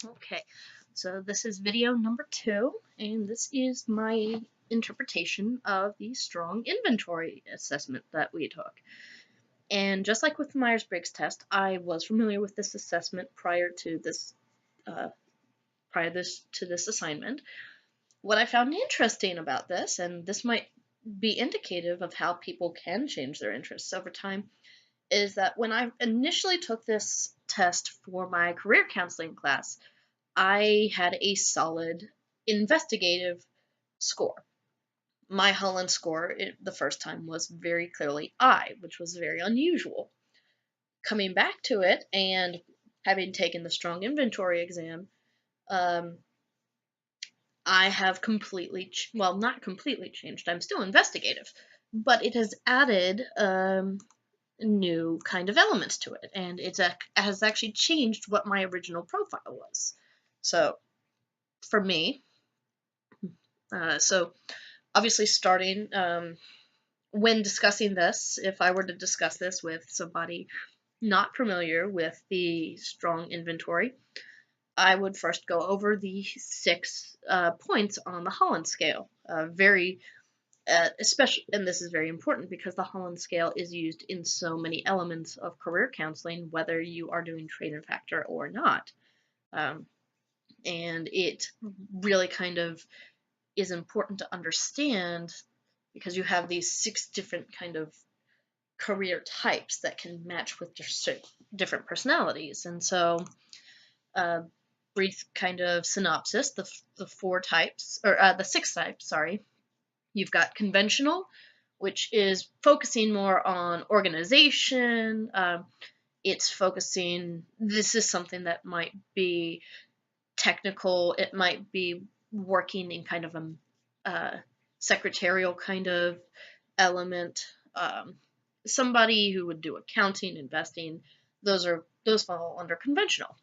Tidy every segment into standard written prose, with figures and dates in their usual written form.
Okay, so this is video number 2, and this is my interpretation of the strong inventory assessment that we took. And just like with the Myers-Briggs test, I was familiar with this assessment prior to this uh, to this assignment. What I found interesting about this, and this might be indicative of how people can change their interests over time, is that when I initially took this test for my career counseling class, I had a solid investigative score. My Holland score the first time was very clearly I, which was very unusual. Coming back to it and having taken the strong inventory exam, um, I have completely, well, not completely changed. I'm still investigative, but it has added new kind of elements to it, and it has actually changed what my original profile was. So for me, so obviously starting when discussing this, if I were to discuss this with somebody not familiar with the strong inventory, I would first go over the 6 points on the Holland scale. Very especially, and this is very important because the Holland scale is used in so many elements of career counseling, whether you are doing trade and factor or not. Um, and it really kind of is important to understand because you have these 6 different kind of career types that can match with different personalities. And so, uh, brief kind of synopsis: the 4 types, or the 6 types, sorry. You've got conventional, which is focusing more on organization. It's focusing. This is something that might be technical. It might be working in kind of a secretarial kind of element. Somebody who would do accounting, investing, those fall under conventional.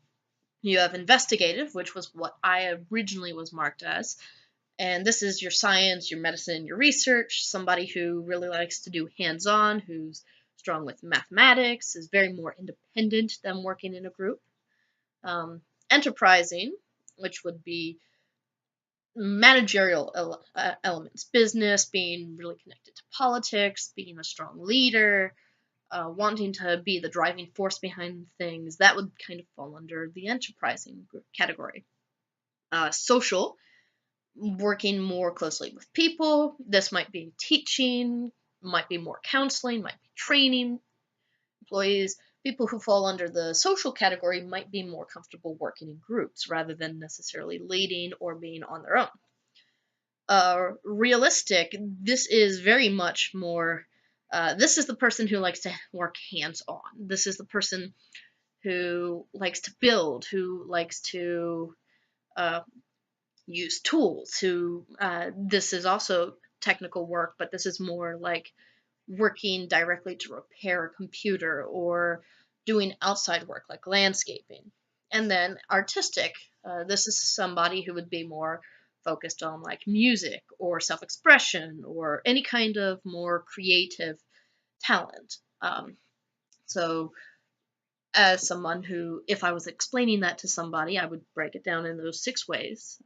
You have investigative, which was what I originally was marked as, and this is your science, your medicine, your research. Somebody who really likes to do hands-on, who's strong with mathematics, is very more independent than working in a group. Enterprising, which would be managerial elements, business, being really connected to politics, being a strong leader, wanting to be the driving force behind things. That would kind of fall under the enterprising category. Social, working more closely with people. This might be teaching, might be more counseling, might be training employees. People who fall under the social category might be more comfortable working in groups rather than necessarily leading or being on their own. Realistic, this is very much more, this is the person who likes to work hands-on. This is the person who likes to build, who likes to uh, use tools, who, this is also technical work, but this is more like working directly to repair a computer or doing outside work like landscaping. And then artistic, this is somebody who would be more focused on like music or self-expression or any kind of more creative talent. So as someone who, if I was explaining that to somebody, I would break it down in those 6 ways.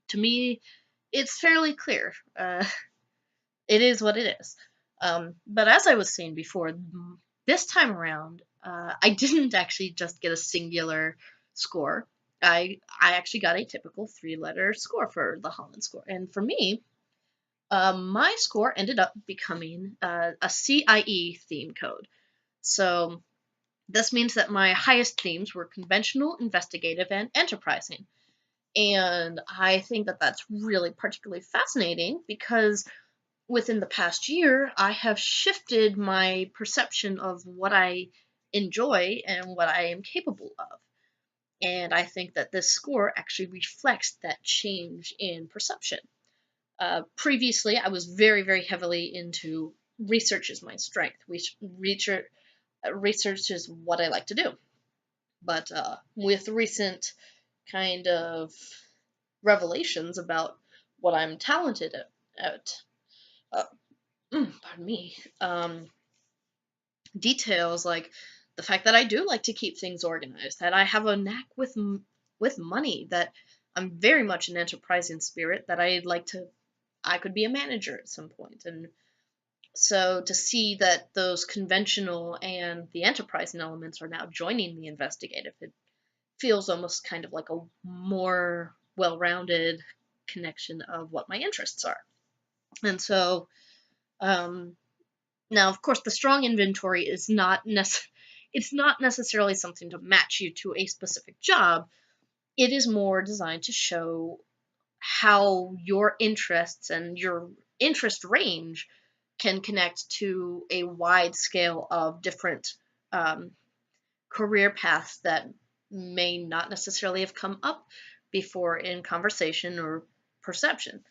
To me, it's fairly clear. It is what it is. But as I was saying before, this time around, I didn't actually just get a singular score. I actually got a typical 3-letter score for the Holland score, and for me, my score ended up becoming a CIE theme code. So this means that my highest themes were conventional, investigative, and enterprising. And I think that that's really particularly fascinating because within the past year, I have shifted my perception of what I enjoy and what I am capable of. And I think that this score actually reflects that change in perception. Previously, I was very, very heavily into research is my strength. Research is what I like to do. But with recent kind of revelations about what I'm talented at, uh, pardon me, details like the fact that I do like to keep things organized, that I have a knack with with money, that I'm very much an enterprising spirit, that I could be a manager at some point. And so to see that those conventional and the enterprising elements are now joining the investigative, it feels almost kind of like a more well-rounded connection of what my interests are. And so um, now, of course, the strong inventory is it's not necessarily something to match you to a specific job. It is more designed to show how your interests and your interest range can connect to a wide scale of different um, career paths that may not necessarily have come up before in conversation or perception.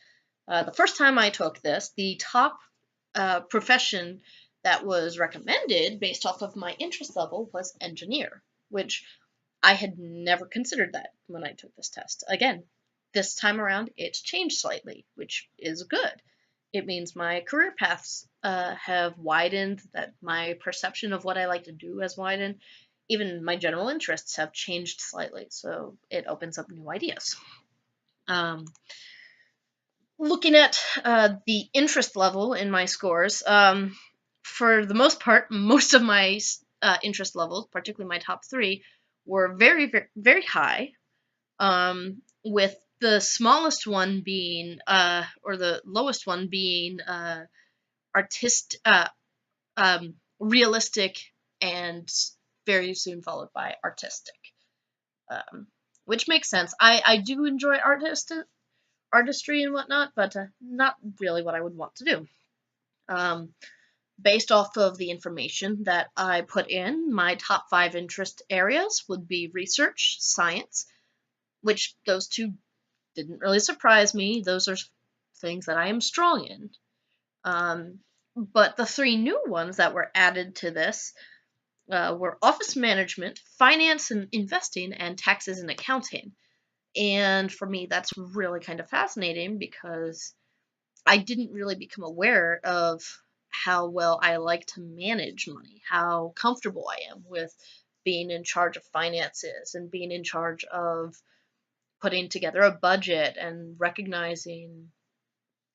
The first time I took this, the top profession that was recommended based off of my interest level was engineer, which I had never considered that when I took this test. Again, this time around, it's changed slightly, which is good. It means my career paths have widened, that my perception of what I like to do has widened. Even my general interests have changed slightly, so it opens up new ideas. Um, Looking at the interest level in my scores, for the most part, most of my interest levels, particularly my top three, were very, very, very high, with the smallest one being, or the lowest one being, realistic, and very soon followed by artistic, um, which makes sense. I do enjoy artistry and whatnot, but not really what I would want to do. Um, Based off of the information that I put in, my top 5 interest areas would be research, science, which those two didn't really surprise me. Those are things that I am strong in. But the 3 new ones that were added to this were office management, finance and investing, and taxes and accounting. And for me, that's really kind of fascinating because I didn't really become aware of how well I like to manage money, how comfortable I am with being in charge of finances and being in charge of putting together a budget and recognizing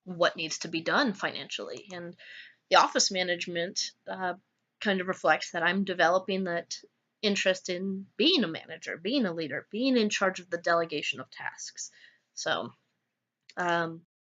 what needs to be done financially. And the office management kind of reflects that I'm developing that interest in being a manager, being a leader, being in charge of the delegation of tasks. So,